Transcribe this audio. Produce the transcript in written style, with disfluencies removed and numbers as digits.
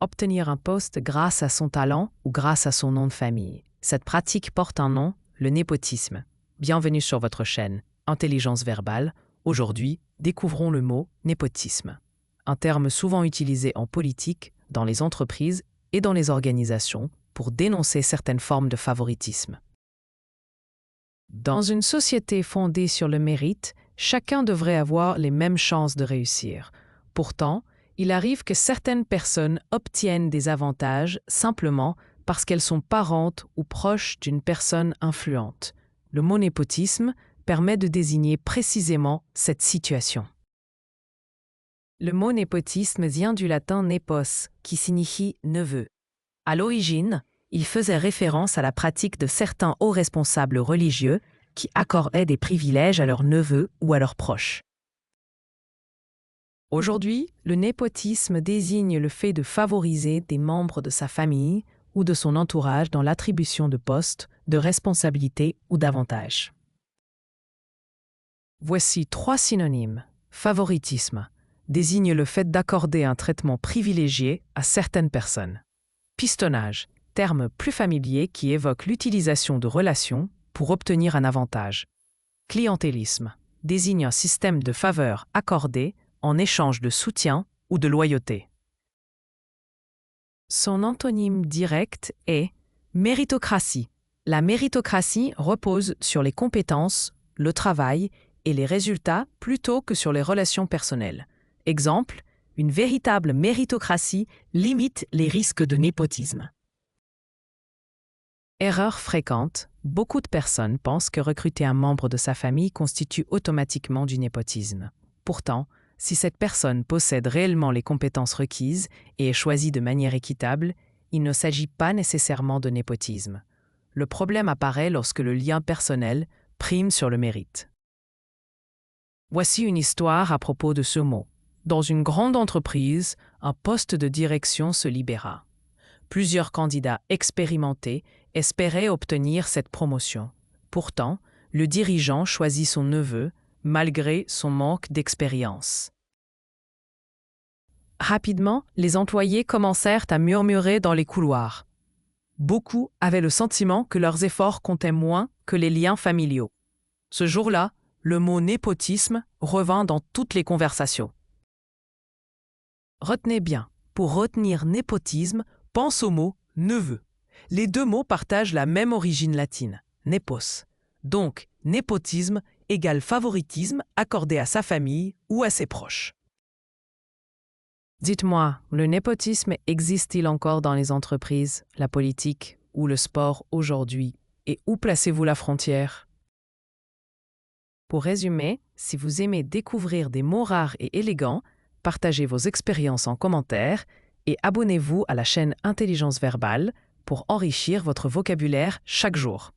obtenir un poste grâce à son talent ou grâce à son nom de famille. Cette pratique porte un nom, le népotisme. Bienvenue sur votre chaîne Intelligence verbale. Aujourd'hui, découvrons le mot népotisme. Un terme souvent utilisé en politique, dans les entreprises et dans les organisations pour dénoncer certaines formes de favoritisme. Dans une société fondée sur le mérite, chacun devrait avoir les mêmes chances de réussir. Pourtant, il arrive que certaines personnes obtiennent des avantages simplement parce qu'elles sont parentes ou proches d'une personne influente. Le mot népotisme permet de désigner précisément cette situation. Le mot népotisme vient du latin nepos, qui signifie neveu. À l'origine, il faisait référence à la pratique de certains hauts responsables religieux qui accordaient des privilèges à leurs neveux ou à leurs proches. Aujourd'hui, le népotisme désigne le fait de favoriser des membres de sa famille ou de son entourage dans l'attribution de postes, de responsabilités ou d'avantages. Voici 3 synonymes. Favoritisme désigne le fait d'accorder un traitement privilégié à certaines personnes. Pistonnage, terme plus familier qui évoque l'utilisation de relations pour obtenir un avantage. Clientélisme désigne un système de faveurs accordées en échange de soutien ou de loyauté. Son antonyme direct est méritocratie. La méritocratie repose sur les compétences, le travail et les résultats plutôt que sur les relations personnelles. Exemple, une véritable méritocratie limite les risques de népotisme. Erreur fréquente, beaucoup de personnes pensent que recruter un membre de sa famille constitue automatiquement du népotisme. Pourtant, si cette personne possède réellement les compétences requises et est choisie de manière équitable, il ne s'agit pas nécessairement de népotisme. Le problème apparaît lorsque le lien personnel prime sur le mérite. Voici une histoire à propos de ce mot. Dans une grande entreprise, un poste de direction se libéra. Plusieurs candidats expérimentés espéraient obtenir cette promotion. Pourtant, le dirigeant choisit son neveu, malgré son manque d'expérience. Rapidement, les employés commencèrent à murmurer dans les couloirs. Beaucoup avaient le sentiment que leurs efforts comptaient moins que les liens familiaux. Ce jour-là, le mot népotisme revint dans toutes les conversations. Retenez bien, pour retenir népotisme, pense au mot neveu. Les deux mots partagent la même origine latine, nepos. Donc, népotisme égale favoritisme accordé à sa famille ou à ses proches. Dites-moi, le népotisme existe-t-il encore dans les entreprises, la politique ou le sport aujourd'hui? Et où placez-vous la frontière? Pour résumer, si vous aimez découvrir des mots rares et élégants, partagez vos expériences en commentaire et abonnez-vous à la chaîne Intelligence verbale pour enrichir votre vocabulaire chaque jour.